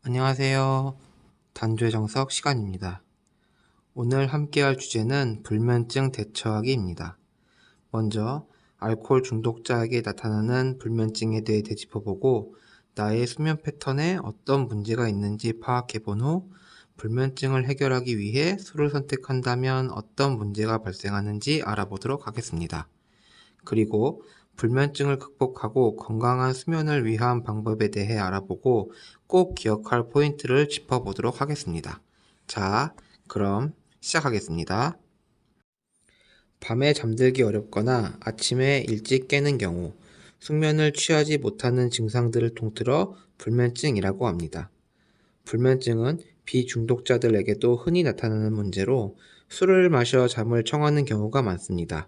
안녕하세요. 단조의 정석 시간입니다. 오늘 함께할 주제는 불면증 대처하기입니다. 먼저 알코올 중독자에게 나타나는 불면증에 대해 되짚어보고 나의 수면 패턴에 어떤 문제가 있는지 파악해본 후 불면증을 해결하기 위해 술을 선택한다면 어떤 문제가 발생하는지 알아보도록 하겠습니다. 그리고 불면증을 극복하고 건강한 수면을 위한 방법에 대해 알아보고 꼭 기억할 포인트를 짚어보도록 하겠습니다. 자, 그럼 시작하겠습니다. 밤에 잠들기 어렵거나 아침에 일찍 깨는 경우 숙면을 취하지 못하는 증상들을 통틀어 불면증이라고 합니다. 불면증은 비중독자들에게도 흔히 나타나는 문제로 술을 마셔 잠을 청하는 경우가 많습니다.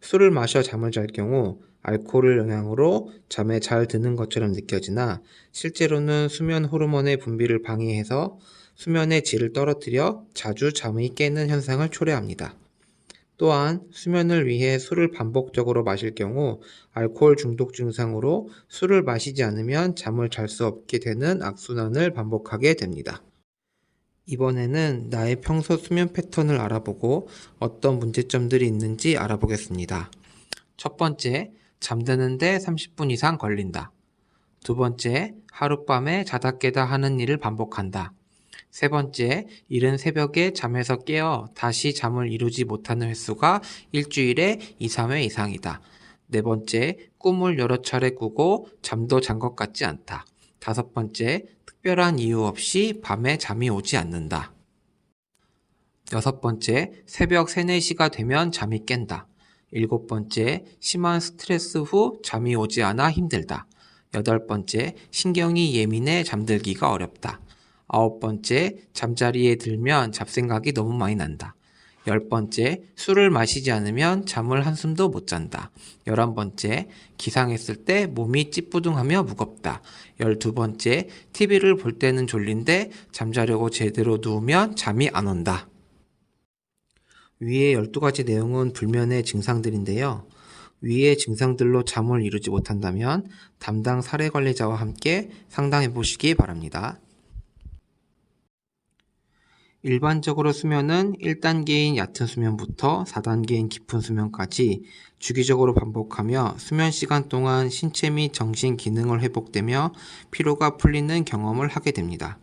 술을 마셔 잠을 잘 경우 알코올 영향으로 잠에 잘 드는 것처럼 느껴지나 실제로는 수면 호르몬의 분비를 방해해서 수면의 질을 떨어뜨려 자주 잠이 깨는 현상을 초래합니다. 또한 수면을 위해 술을 반복적으로 마실 경우 알코올 중독 증상으로 술을 마시지 않으면 잠을 잘 수 없게 되는 악순환을 반복하게 됩니다. 이번에는 나의 평소 수면 패턴을 알아보고 어떤 문제점들이 있는지 알아보겠습니다. 첫 번째, 잠드는데 30분 이상 걸린다. 두 번째, 하룻밤에 자다 깨다 하는 일을 반복한다. 세 번째, 이른 새벽에 잠에서 깨어 다시 잠을 이루지 못하는 횟수가 일주일에 2, 3회 이상이다. 네 번째, 꿈을 여러 차례 꾸고 잠도 잔 것 같지 않다. 다섯 번째, 특별한 이유 없이 밤에 잠이 오지 않는다. 여섯 번째, 새벽 3, 4시가 되면 잠이 깬다. 일곱 번째, 심한 스트레스 후 잠이 오지 않아 힘들다. 여덟 번째, 신경이 예민해 잠들기가 어렵다. 아홉 번째, 잠자리에 들면 잡생각이 너무 많이 난다. 열 번째, 술을 마시지 않으면 잠을 한숨도 못 잔다. 11번째, 기상했을 때 몸이 찌뿌둥하며 무겁다. 12번째, TV를 볼 때는 졸린데 잠자려고 제대로 누우면 잠이 안 온다. 위의 12가지 내용은 불면의 증상들인데요. 위의 증상들로 잠을 이루지 못한다면 담당 사례관리자와 함께 상담해 보시기 바랍니다. 일반적으로 수면은 1단계인 얕은 수면부터 4단계인 깊은 수면까지 주기적으로 반복하며 수면 시간 동안 신체 및 정신 기능을 회복되며 피로가 풀리는 경험을 하게 됩니다.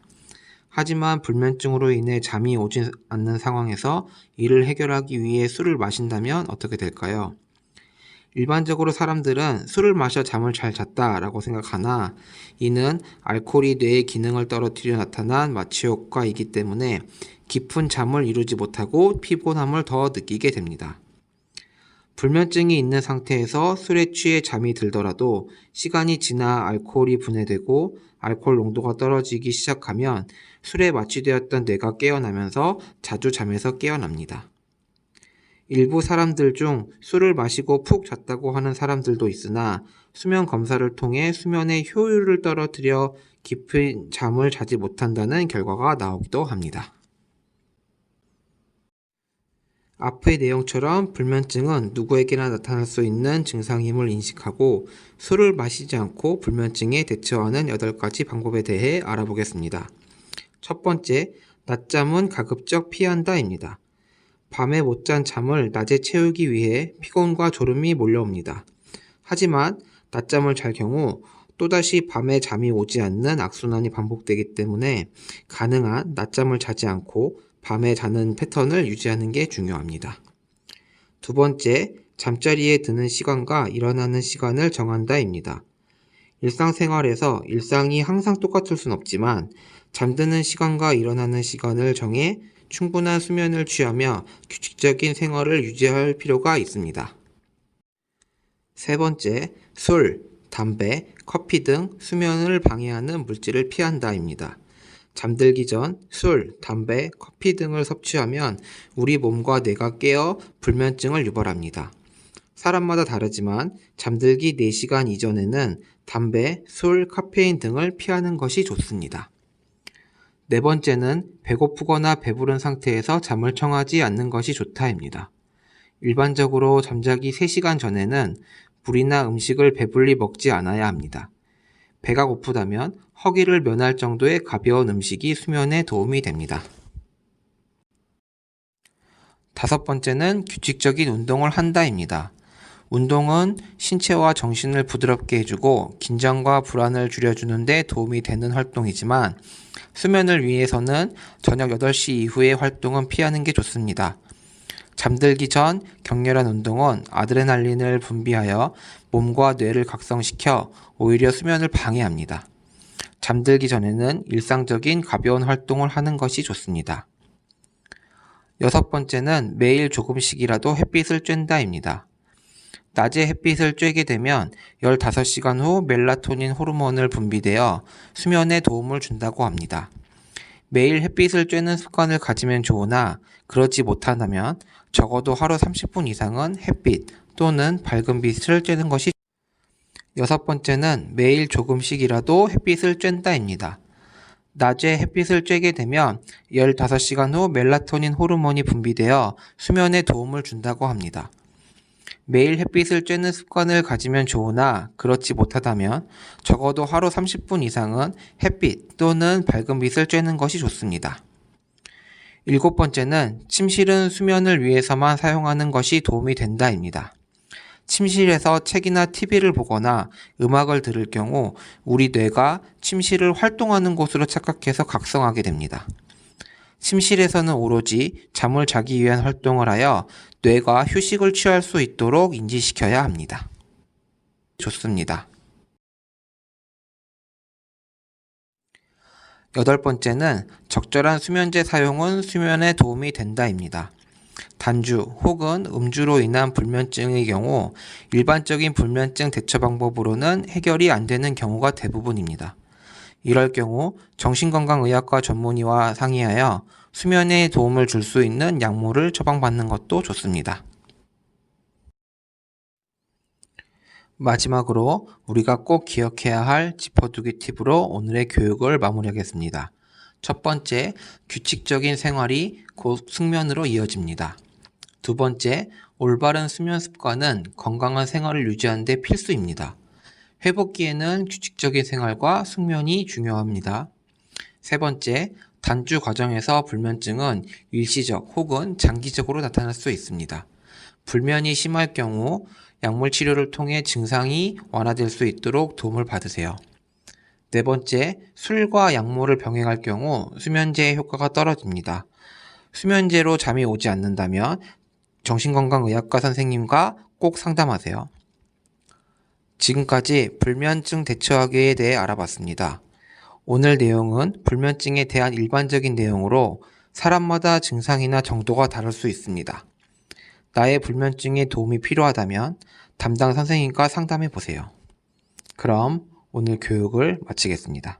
하지만 불면증으로 인해 잠이 오지 않는 상황에서 이를 해결하기 위해 술을 마신다면 어떻게 될까요? 일반적으로 사람들은 술을 마셔 잠을 잘 잤다라고 생각하나 이는 알코올이 뇌의 기능을 떨어뜨려 나타난 마취 효과이기 때문에 깊은 잠을 이루지 못하고 피곤함을 더 느끼게 됩니다. 불면증이 있는 상태에서 술에 취해 잠이 들더라도 시간이 지나 알코올이 분해되고 알코올 농도가 떨어지기 시작하면 술에 마취되었던 뇌가 깨어나면서 자주 잠에서 깨어납니다. 일부 사람들 중 술을 마시고 푹 잤다고 하는 사람들도 있으나 수면 검사를 통해 수면의 효율을 떨어뜨려 깊은 잠을 자지 못한다는 결과가 나오기도 합니다. 앞의 내용처럼 불면증은 누구에게나 나타날 수 있는 증상임을 인식하고 술을 마시지 않고 불면증에 대처하는 8가지 방법에 대해 알아보겠습니다. 첫 번째, 낮잠은 가급적 피한다입니다. 밤에 못 잔 잠을 낮에 채우기 위해 피곤과 졸음이 몰려옵니다. 하지만 낮잠을 잘 경우 또다시 밤에 잠이 오지 않는 악순환이 반복되기 때문에 가능한 낮잠을 자지 않고 밤에 자는 패턴을 유지하는 게 중요합니다. 두 번째, 잠자리에 드는 시간과 일어나는 시간을 정한다입니다. 일상생활에서 일상이 항상 똑같을 순 없지만 잠드는 시간과 일어나는 시간을 정해 충분한 수면을 취하며 규칙적인 생활을 유지할 필요가 있습니다. 세 번째, 술, 담배, 커피 등 수면을 방해하는 물질을 피한다입니다. 잠들기 전 술, 담배, 커피 등을 섭취하면 우리 몸과 뇌가 깨어 불면증을 유발합니다. 사람마다 다르지만 잠들기 4시간 이전에는 담배, 술, 카페인 등을 피하는 것이 좋습니다. 네 번째는 배고프거나 배부른 상태에서 잠을 청하지 않는 것이 좋다입니다. 일반적으로 잠자기 3시간 전에는 물이나 음식을 배불리 먹지 않아야 합니다. 배가 고프다면 허기를 면할 정도의 가벼운 음식이 수면에 도움이 됩니다. 다섯 번째는 규칙적인 운동을 한다입니다. 운동은 신체와 정신을 부드럽게 해주고 긴장과 불안을 줄여주는 데 도움이 되는 활동이지만 수면을 위해서는 저녁 8시 이후의 활동은 피하는 게 좋습니다. 잠들기 전 격렬한 운동은 아드레날린을 분비하여 몸과 뇌를 각성시켜 오히려 수면을 방해합니다. 잠들기 전에는 일상적인 가벼운 활동을 하는 것이 좋습니다. 여섯 번째는 매일 조금씩이라도 햇빛을 쬐다입니다. 낮에 햇빛을 쬐게 되면 15시간 후 멜라토닌 호르몬을 분비되어 수면에 도움을 준다고 합니다. 매일 햇빛을 쬐는 습관을 가지면 좋으나 그러지 못한다면 적어도 하루 30분 이상은 햇빛 또는 밝은 빛을 쬐는 것이 여섯 번째는 매일 조금씩이라도 햇빛을 쬐다입니다. 낮에 햇빛을 쬐게 되면 15시간 후 멜라토닌 호르몬이 분비되어 수면에 도움을 준다고 합니다. 매일 햇빛을 쬐는 습관을 가지면 좋으나 그렇지 못하다면 적어도 하루 30분 이상은 햇빛 또는 밝은 빛을 쬐는 것이 좋습니다. 일곱 번째는 침실은 수면을 위해서만 사용하는 것이 도움이 된다입니다. 침실에서 책이나 TV를 보거나 음악을 들을 경우 우리 뇌가 침실을 활동하는 곳으로 착각해서 각성하게 됩니다. 침실에서는 오로지 잠을 자기 위한 활동을 하여 뇌가 휴식을 취할 수 있도록 인지시켜야 합니다. 좋습니다. 여덟 번째는 적절한 수면제 사용은 수면에 도움이 된다입니다. 단주 혹은 음주로 인한 불면증의 경우 일반적인 불면증 대처 방법으로는 해결이 안 되는 경우가 대부분입니다. 이럴 경우 정신건강의학과 전문의와 상의하여 수면에 도움을 줄 수 있는 약물을 처방받는 것도 좋습니다. 마지막으로 우리가 꼭 기억해야 할 짚어두기 팁으로 오늘의 교육을 마무리하겠습니다. 첫 번째, 규칙적인 생활이 곧 숙면으로 이어집니다. 두 번째, 올바른 수면 습관은 건강한 생활을 유지하는 데 필수입니다. 회복기에는 규칙적인 생활과 숙면이 중요합니다. 세 번째, 단주 과정에서 불면증은 일시적 혹은 장기적으로 나타날 수 있습니다. 불면이 심할 경우 약물 치료를 통해 증상이 완화될 수 있도록 도움을 받으세요. 네 번째, 술과 약물을 병행할 경우 수면제의 효과가 떨어집니다. 수면제로 잠이 오지 않는다면 정신건강의학과 선생님과 꼭 상담하세요. 지금까지 불면증 대처하기에 대해 알아봤습니다. 오늘 내용은 불면증에 대한 일반적인 내용으로 사람마다 증상이나 정도가 다를 수 있습니다. 나의 불면증에 도움이 필요하다면 담당 선생님과 상담해 보세요. 그럼 오늘 교육을 마치겠습니다.